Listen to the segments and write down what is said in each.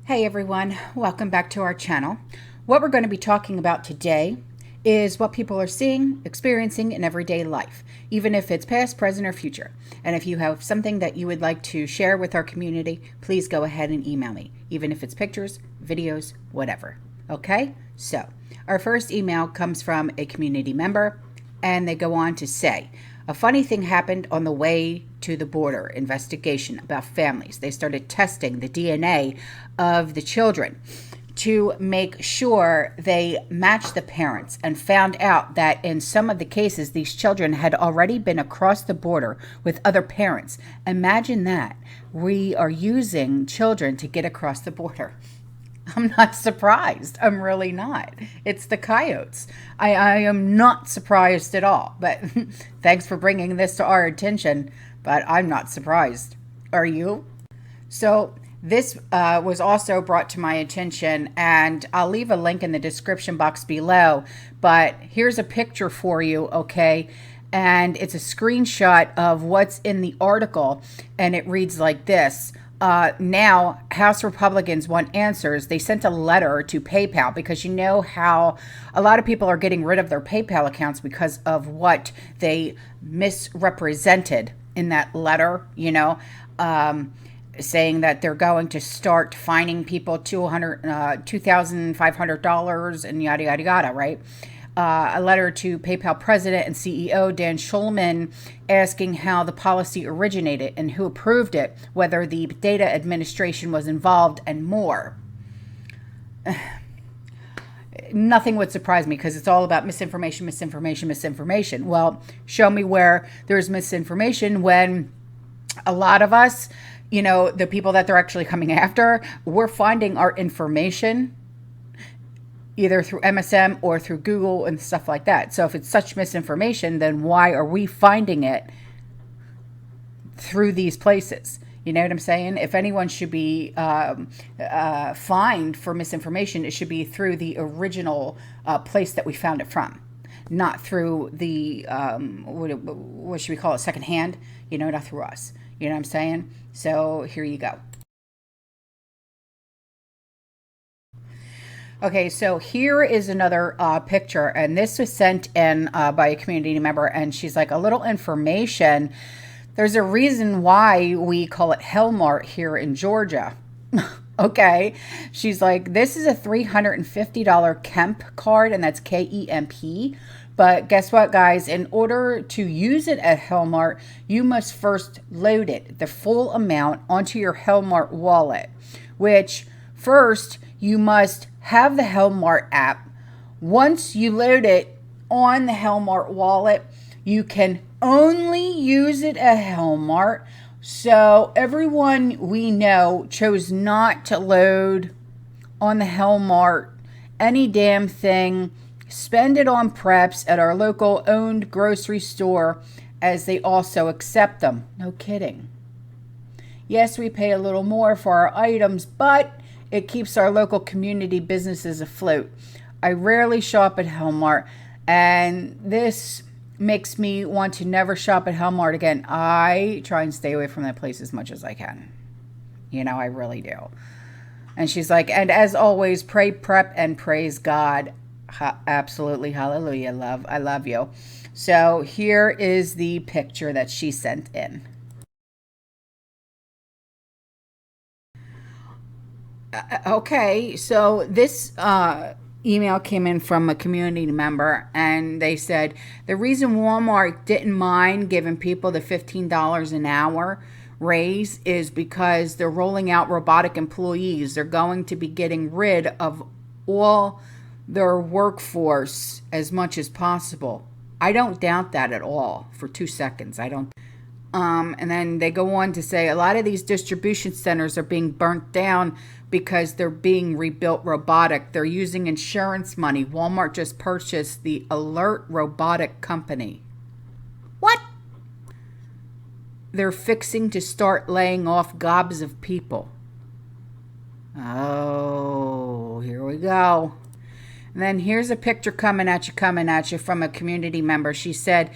Hey everyone, welcome back to our channel. What we're going to be talking about today is what people are seeing, experiencing in everyday life, even if it's past, present, or future. And if you have something that you would like to share with our community, please go ahead and email me, even if it's pictures, videos, whatever. Okay? So, our first email comes from a community member, and they go on to say, a funny thing happened on the way to the border investigation about families. They started testing the DNA of the children to make sure they matched the parents, and found out that in some of the cases, these children had already been across the border with other parents. Imagine that. We are using children to get across the border. I'm not surprised. I'm really not. It's the coyotes. I am not surprised at all. But thanks for bringing this to our attention. But I'm not surprised. Are you? So this was also brought to my attention, and I'll leave a link in the description box below. But here's a picture for you, okay? And it's a screenshot of what's in the article, and it reads like this. Now, House Republicans want answers. They sent a letter to PayPal because you know how a lot of people are getting rid of their PayPal accounts because of what they misrepresented in that letter, saying that they're going to start fining people $2,500 and yada, yada, yada, right? A letter to PayPal president and CEO Dan Schulman asking how the policy originated and who approved it, whether the data administration was involved, and more. Nothing would surprise me because it's all about misinformation, misinformation, misinformation. Well, show me where there's misinformation when a lot of us, the people that they're actually coming after, we're finding our information either through MSM or through Google and stuff like that. So if it's such misinformation, then why are we finding it through these places? You know what I'm saying? If anyone should be fined for misinformation, it should be through the original place that we found it from, not through the, what should we call it, secondhand, not through us. You know what I'm saying? So here you go. Okay, so here is another picture, and this was sent in by a community member, and she's like, a little information. There's a reason why we call it Hellmart here in Georgia. Okay, she's like, this is a $350 Kemp card, and that's K-E-M-P. But guess what, guys? In order to use it at Hellmart, you must first load it, the full amount, onto your Hellmart wallet, which first you must have the Hellmart app. Once you load it on the Hellmart wallet, you can only use it at Hellmart. So everyone we know chose not to load on the Hellmart any damn thing. Spend it on preps at our local owned grocery store, as they also accept them. No kidding. Yes, we pay a little more for our items, but it keeps our local community businesses afloat. I rarely shop at Hellmart, and this makes me want to never shop at Hellmart again. I try and stay away from that place as much as I can. I really do. And she's like, and as always, pray, prep, and praise God. Absolutely. Hallelujah, love. I love you. So here is the picture that she sent in. Okay, so this email came in from a community member, and they said the reason Walmart didn't mind giving people the $15 an hour raise is because they're rolling out robotic employees. They're going to be getting rid of all their workforce as much as possible. I don't doubt that at all for 2 seconds. I don't. And then they go on to say a lot of these distribution centers are being burnt down because they're being rebuilt robotic. They're using insurance money. Walmart just purchased the Alert Robotic Company. What? They're fixing to start laying off gobs of people. Oh, here we go. And then here's a picture coming at you from a community member. She said,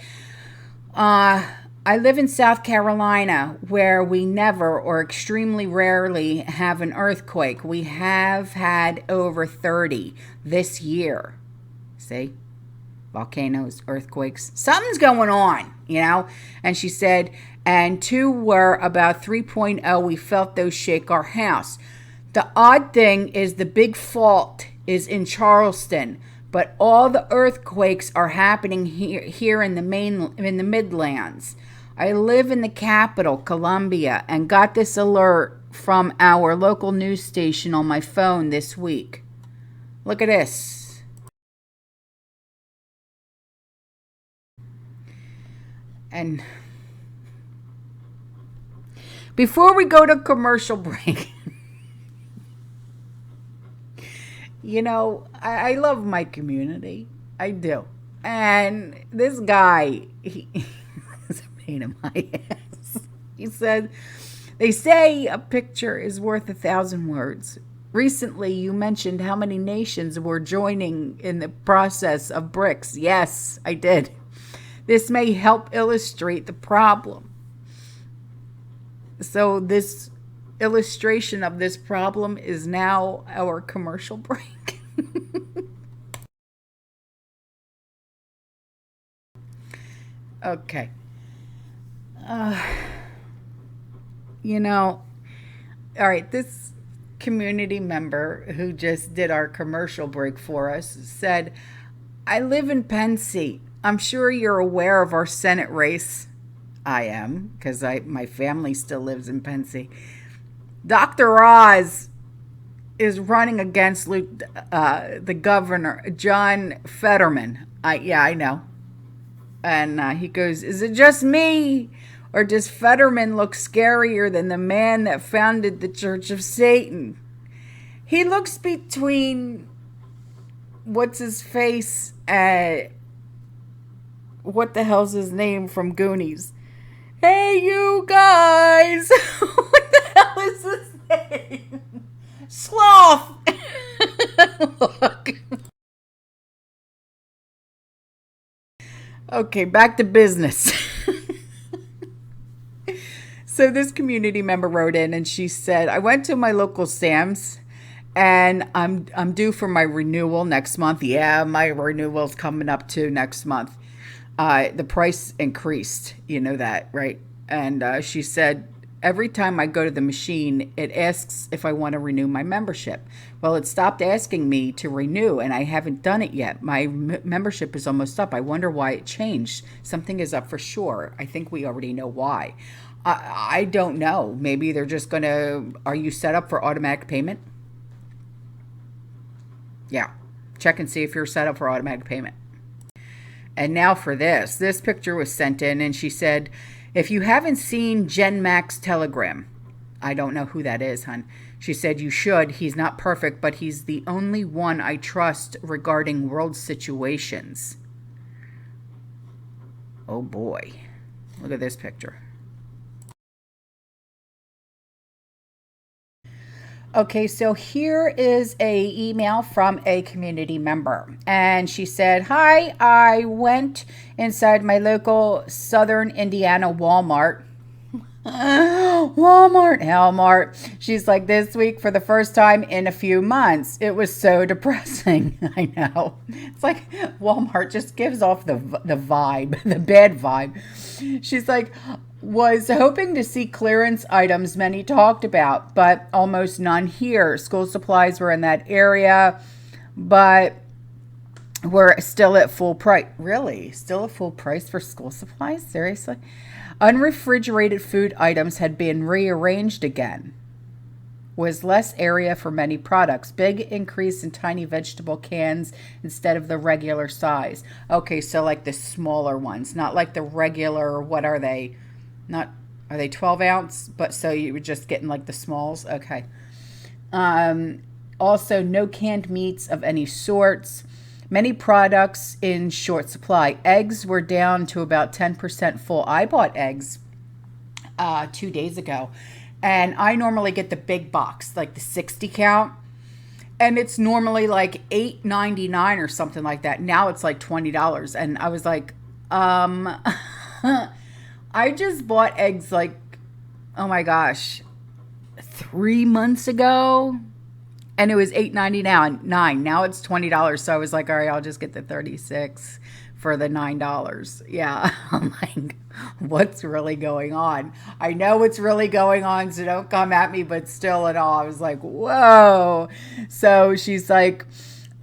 I live in South Carolina where we never or extremely rarely have an earthquake. We have had over 30 this year. See? Volcanoes, earthquakes, something's going on, you know? And she said, and 2 were about 3.0. We felt those shake our house. The odd thing is the big fault is in Charleston, but all the earthquakes are happening here in the Midlands. I live in the capital, Columbia, and got this alert from our local news station on my phone this week. Look at this. And before we go to commercial break, you know, I love my community. I do. And this guy, he is a pain in my ass. He said, they say a picture is worth 1,000 words. Recently, you mentioned how many nations were joining in the process of BRICS. Yes, I did. This may help illustrate the problem. So this illustration of this problem is now our commercial break. Okay. You know, all right, this community member who just did our commercial break for us said, I live in Pensy. I'm sure you're aware of our Senate race. I am, because my family still lives in Pensy. Dr. Oz is running against the governor, John Fetterman. Yeah, I know. And he goes, is it just me? Or does Fetterman look scarier than the man that founded the Church of Satan? He looks between, what's his face, what the hell's his name from Goonies? Hey, you guys! What the hell is his name? Sloth! Look. Okay, back to business. So this community member wrote in and she said, I went to my local Sam's and I'm due for my renewal next month. Yeah, my renewal's coming up too next month. The price increased, you know that, right? And she said, every time I go to the machine, it asks if I want to renew my membership. Well, it stopped asking me to renew, and I haven't done it yet. My membership is almost up. I wonder why it changed. Something is up for sure. I think we already know why. I don't know. Maybe they're just going to... Are you set up for automatic payment? Yeah. Check and see if you're set up for automatic payment. And now for this. This picture was sent in, and she said, if you haven't seen Jen Mac's Telegram, I don't know who that is, hon. She said, you should. He's not perfect, but he's the only one I trust regarding world situations. Oh, boy. Look at this picture. Okay, so here is a email from a community member. And she said, hi, I went inside my local Southern Indiana Walmart. Walmart. She's like, this week for the first time in a few months. It was so depressing. I know. It's like Walmart just gives off the vibe, the bad vibe. She's like, was hoping to see clearance items many talked about, but almost none here. School supplies were in that area, but we're still at full price. Really? Still at full price for school supplies? Seriously? Unrefrigerated food items had been rearranged again. Was less area for many products. Big increase in tiny vegetable cans instead of the regular size. Okay, so like the smaller ones, not like the regular, what are they? Not, are they 12 ounce? But so you were just getting like the smalls? Okay. Also, no canned meats of any sorts. Many products in short supply. Eggs were down to about 10% full. I bought eggs 2 days ago. And I normally get the big box, like the 60 count. And it's normally like $8.99 or something like that. Now it's like $20. And I was like, I just bought eggs like, oh my gosh, 3 months ago. And it was $8.99. Now it's $20. So I was like, all right, I'll just get the 36 for the $9. Yeah. I'm like, what's really going on? I know what's really going on, so don't come at me, but still in all, I was like, whoa. So she's like,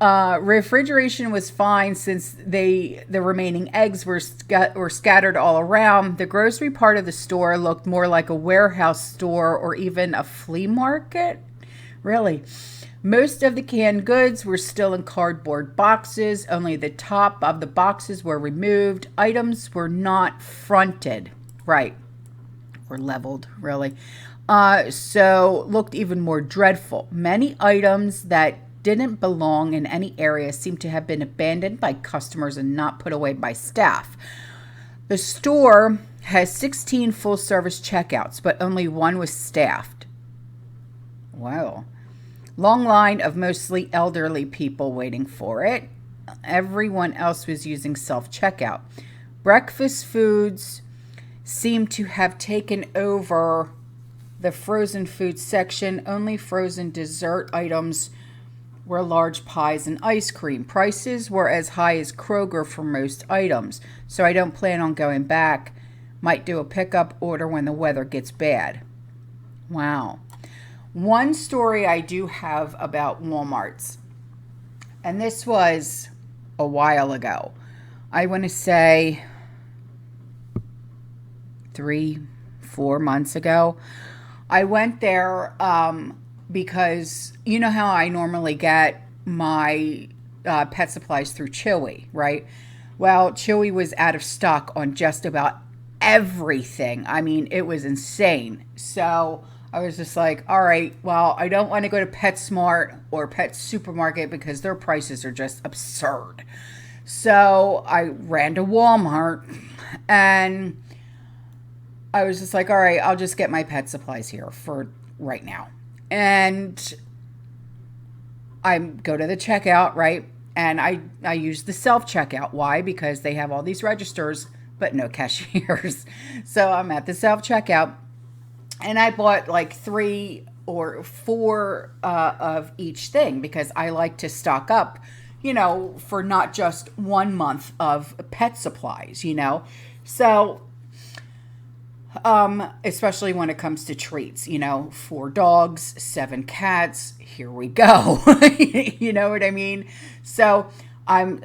refrigeration was fine since the remaining eggs were scattered all around. The grocery part of the store looked more like a warehouse store or even a flea market. Really. Most of the canned goods were still in cardboard boxes. Only the top of the boxes were removed. Items were not fronted. Right. Or leveled, really. So looked even more dreadful. Many items that didn't belong in any area seemed to have been abandoned by customers and not put away by staff. The store has 16 full-service checkouts, but only one was staffed. Wow. Long line of mostly elderly people waiting for it. Everyone else was using self-checkout. Breakfast foods seemed to have taken over the frozen food section. Only frozen dessert items were large pies and ice cream. Prices were as high as Kroger for most items, so I don't plan on going back. Might do a pickup order when the weather gets bad. Wow. One story I do have about Walmart's, and this was a while ago. I want to say 3-4 months ago. I went there because you know how I normally get my pet supplies through Chewy, right? Well, Chewy was out of stock on just about everything. I mean, it was insane. So I was just like, all right, well, I don't want to go to PetSmart or Pet Supermarket because their prices are just absurd. So I ran to Walmart and I was just like, all right, I'll just get my pet supplies here for right now. And I go to the checkout, right? And I use the self-checkout. Why? Because they have all these registers, but no cashiers. So I'm at the self-checkout. And I bought like 3 or 4 of each thing because I like to stock up, you know, for not just 1 month of pet supplies, you know. So, especially when it comes to treats, you know, 4 dogs, 7 cats, here we go. You know what I mean? So I'm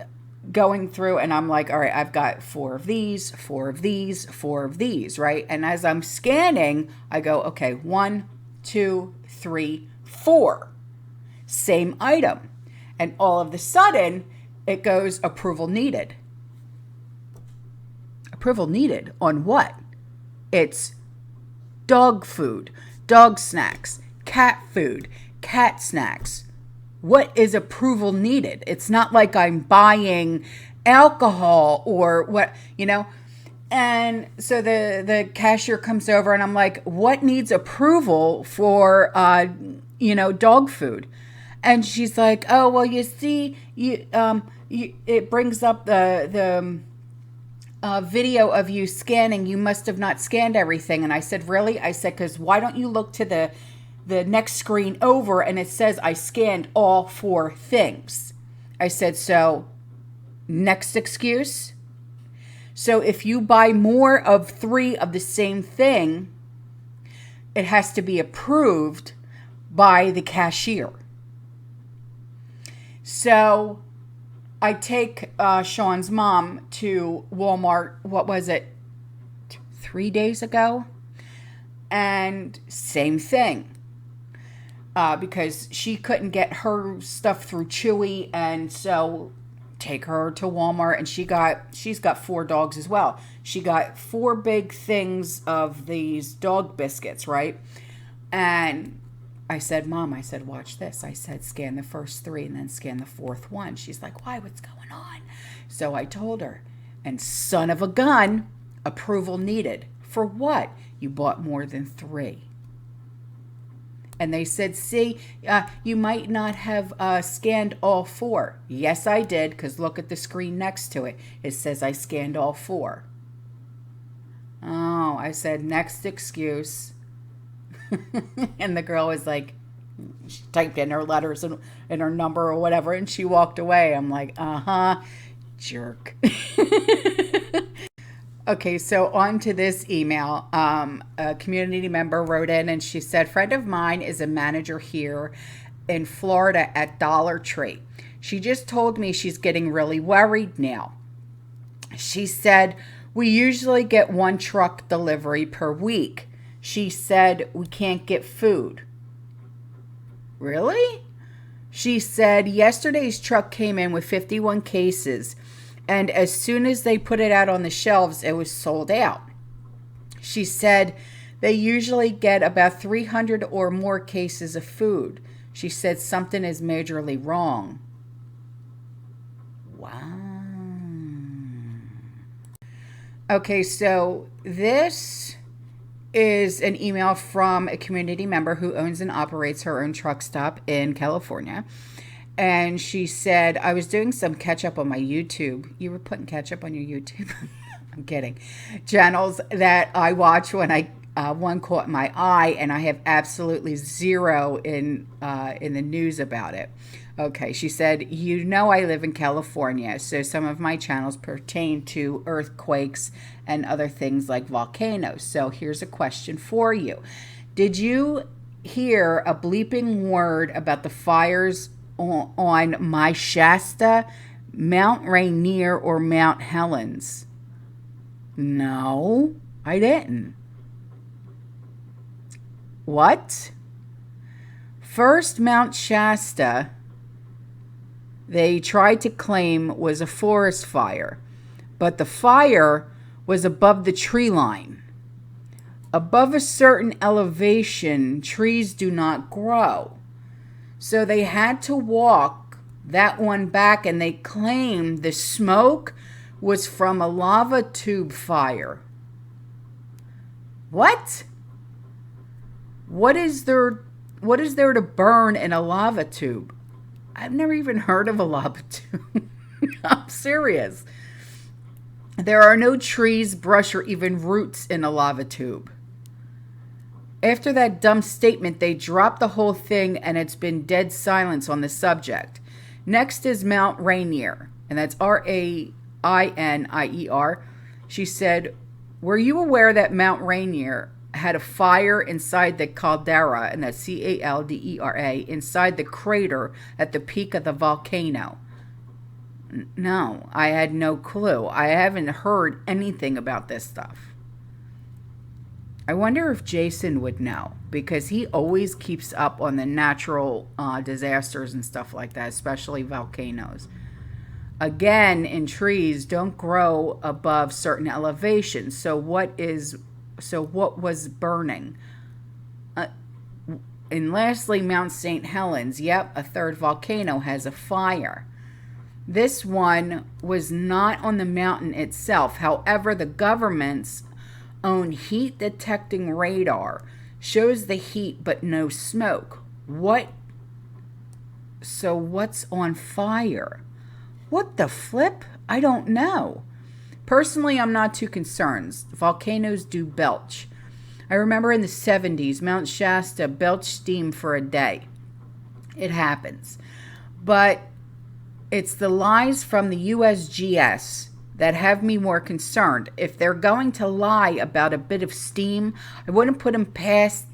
going through and I'm like, all right, I've got 4 of these, 4 of these, 4 of these, right? And as I'm scanning, I go, okay, 1, 2, 3, 4. Same item. And all of a sudden, it goes approval needed. Approval needed on what? It's dog food, dog snacks, cat food, cat snacks. What is approval needed? It's not like I'm buying alcohol or what, you know. And so the cashier comes over and I'm like, what needs approval for, you know, dog food? And she's like, oh, well, you see, it brings up the video of you scanning. You must have not scanned everything. And I said, really? I said, because why don't you look to the next screen over and it says I scanned all 4 things. I said, so next excuse. So if you buy more of 3 of the same thing, it has to be approved by the cashier. So I take Sean's mom to Walmart, what was it, 3 days ago? And same thing. Because she couldn't get her stuff through Chewy, and so take her to Walmart, and she's got 4 dogs as well. She got 4 big things of these dog biscuits, right? And I said, Mom, I said, watch this. I said, scan the first 3 and then scan the 4th one. She's like, why? What's going on? So I told her, and son of a gun, approval needed. For what? You bought more than 3. And they said, see, you might not have scanned all 4. Yes, I did, because look at the screen next to it. It says I scanned all 4. Oh, I said, next excuse. And the girl was like, she typed in her letters and her number or whatever, and she walked away. I'm like, jerk. Okay, so on to this email. A community member wrote in and she said, friend of mine is a manager here in Florida at Dollar Tree. She just told me she's getting really worried now. She said, we usually get 1 truck delivery per week. She said, we can't get food. Really? She said, yesterday's truck came in with 51 cases, and as soon as they put it out on the shelves, it was sold out. She said, they usually get about 300 or more cases of food. She said, something is majorly wrong. Wow. Okay, so this is an email from a community member who owns and operates her own truck stop in California. And she said, I was doing some catch up on my YouTube. You were putting catch up on your YouTube? I'm kidding. Channels that I watch when one caught my eye, and I have absolutely zero in the news about it. Okay, she said, you know I live in California, so some of my channels pertain to earthquakes and other things like volcanoes. So here's a question for you. Did you hear a bleeping word about the fires on my Shasta, Mount Rainier, or Mount Helens? No, I didn't. What? First, Mount Shasta, they tried to claim was a forest fire, but the fire was above the tree line. Above a certain elevation, trees do not grow. So they had to walk that one back, and they claimed the smoke was from a lava tube fire. What? What is there to burn in a lava tube? I've never even heard of a lava tube. I'm serious. There are no trees, brush, or even roots in a lava tube. After that dumb statement, they dropped the whole thing, and it's been dead silence on the subject. Next is Mount Rainier, and that's Rainier. She said, were you aware that Mount Rainier had a fire inside the caldera, and that's Caldera, inside the crater at the peak of the volcano? No, I had no clue. I haven't heard anything about this stuff. I wonder if Jason would know, because he always keeps up on the natural disasters and stuff like that, especially volcanoes. Again, in trees don't grow above certain elevations. So what was burning? And lastly, Mount St. Helens. Yep, a third volcano has a fire. This one was not on the mountain itself. However, the government's own heat detecting radar shows the heat but no smoke. So what's on fire? What the flip? I don't know. Personally, I'm not too concerned. Volcanoes do belch. I remember in the 70s, Mount Shasta belched steam for a day. It happens. But it's the lies from the USGS that have me more concerned. If they're going to lie about a bit of steam, I wouldn't put it past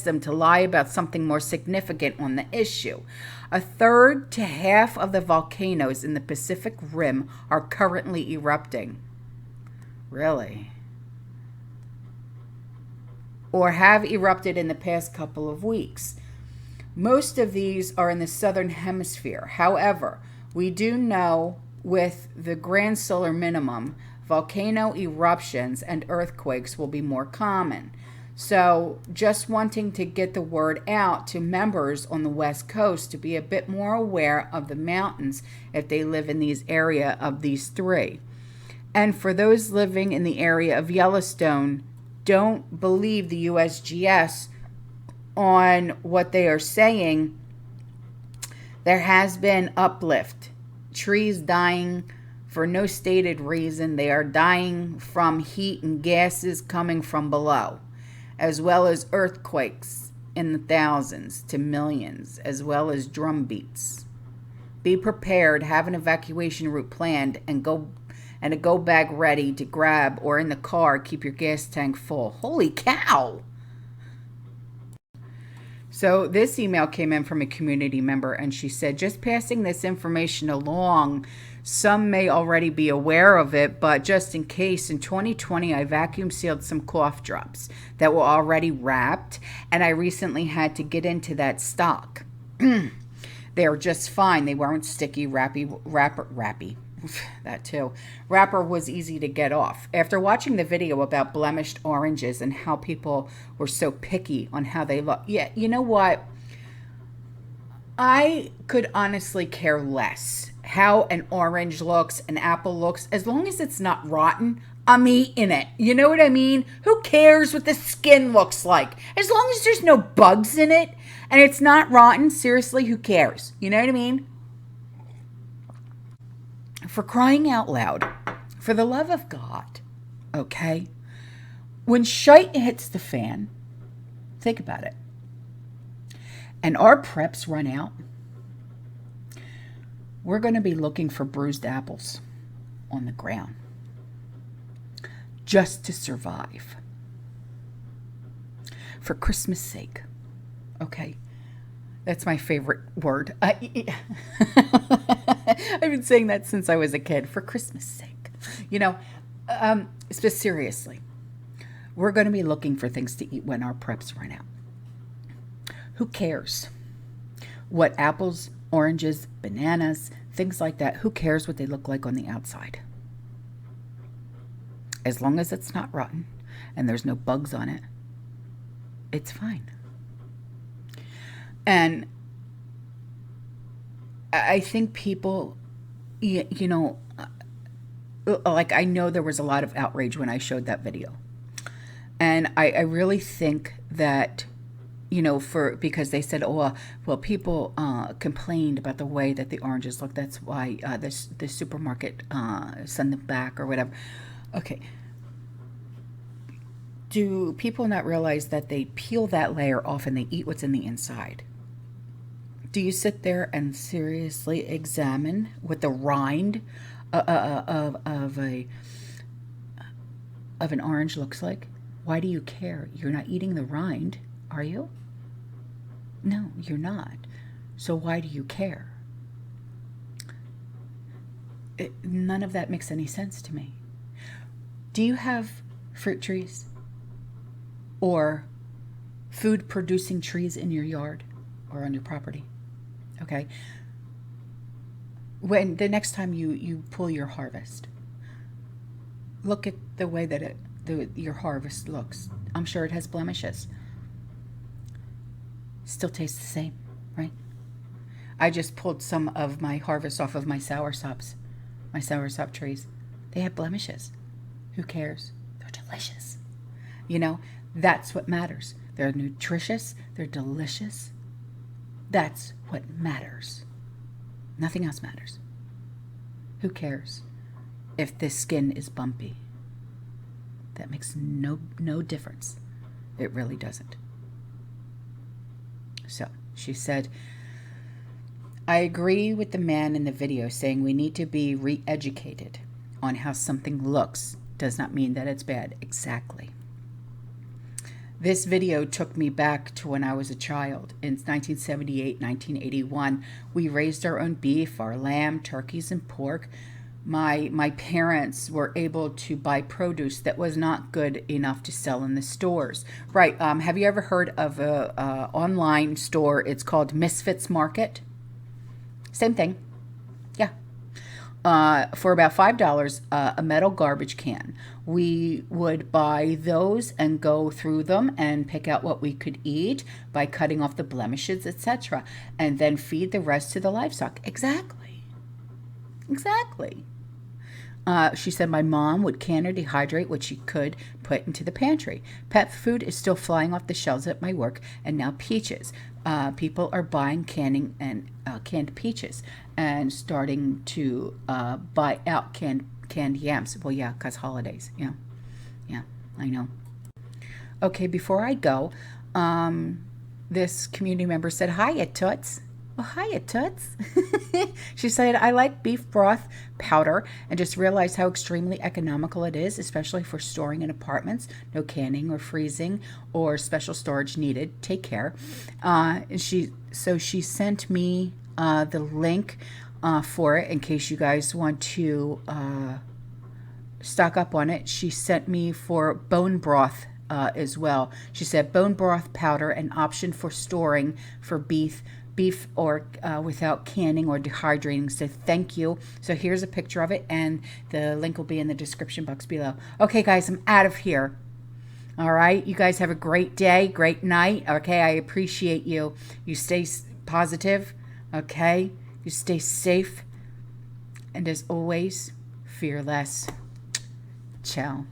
them to lie about something more significant on the issue. A third to half of the volcanoes in the Pacific Rim are currently erupting. Really? Or have erupted in the past couple of weeks. Most of these are in the southern hemisphere. However, we do know with the grand solar minimum, volcano eruptions and earthquakes will be more common. So just wanting to get the word out to members on the West Coast to be a bit more aware of the mountains if they live in these area of these three. And for those living in the area of Yellowstone, don't believe the USGS on what they are saying. There has been uplift. Trees dying, For no stated reason, they are dying from heat and gases coming from below, as well as earthquakes in the thousands to millions, as well as drum beats. Be prepared, have an evacuation route planned, and a go bag ready to grab, or in the car, keep your gas tank full. Holy cow! So this email came in from a community member, and she said, just passing this information along. Some may already be aware of it, but just in case, in 2020, I vacuum sealed some cough drops that were already wrapped, and I recently had to get into that stock. They were just fine. They weren't sticky, wrappy. That too. Wrapper was easy to get off. After watching the video about blemished oranges and how people were so picky on how they look. Yeah, you know what? I could honestly care less how an orange looks, an apple looks, as long as it's not rotten. I'm eating it. You know what I mean? Who cares what the skin looks like? As long as there's no bugs in it and it's not rotten, seriously, who cares? You know what I mean? For crying out loud, for the love of God, okay? When shite hits the fan, think about it, and our preps run out, we're going to be looking for bruised apples on the ground just to survive. For Christmas sake, okay? That's my favorite word. I've been saying that since I was a kid. For Christmas sake. You know, but seriously, we're going to be looking for things to eat when our preps run out. Who cares what apples, oranges, bananas, things like that, who cares what they look like on the outside? As long as it's not rotten and there's no bugs on it, it's fine. And I think people, you know, like I know there was a lot of outrage when I showed that video. And I really think that, you know, because they said, oh, well, people complained about the way that the oranges look. That's why the supermarket sent them back or whatever. Okay. Do people not realize that they peel that layer off and they eat what's in the inside? Do you sit there and seriously examine what the rind of an orange looks like? Why do you care? You're not eating the rind, are you? No, you're not. So why do you care? None of that makes any sense to me. Do you have fruit trees or food producing trees in your yard or on your property? Okay. When the next time you pull your harvest, look at the way that your harvest looks. I'm sure it has blemishes. Still tastes the same, right? I just pulled some of my harvest off of my soursop trees. They have blemishes. Who cares? They're delicious. You know, that's what matters. They're nutritious. They're delicious. That's what matters. Nothing else matters. Who cares if the skin is bumpy? That makes no difference. It really doesn't. So she said, I agree with the man in the video saying we need to be re-educated on how something looks does not mean that it's bad. Exactly. This video took me back to when I was a child. In 1978, 1981, we raised our own beef, our lamb, turkeys, and pork. My parents were able to buy produce that was not good enough to sell in the stores. Right. Have you ever heard of a online store? It's called Misfits Market. Same thing. Yeah. For about $5 a metal garbage can. We would buy those and go through them and pick out what we could eat by cutting off the blemishes, etc., and then feed the rest to the livestock. Exactly. She said my mom would can or dehydrate what she could put into the pantry. Pet food is still flying off the shelves at my work, and now peaches. people are buying canning and canned peaches and starting to buy out canned yams. Well, yeah, because holidays. Yeah, yeah, I know. Okay, before I go, this community member said, "Hiya, Toots." Well, hiya, Toots. She said, "I like beef broth powder and just realized how extremely economical it is, especially for storing in apartments. No canning or freezing or special storage needed. Take care." So she sent me the link for it in case you guys want to stock up on it. She sent me for bone broth as well. She said bone broth powder, an option for storing for beef or without canning or dehydrating. So thank you. So here's a picture of it, and the link will be in the description box below. Okay, guys, I'm out of here. All right, you guys have a great day, great night. Okay, I appreciate you. You stay positive. Okay, you stay safe, and as always, fear less. Ciao.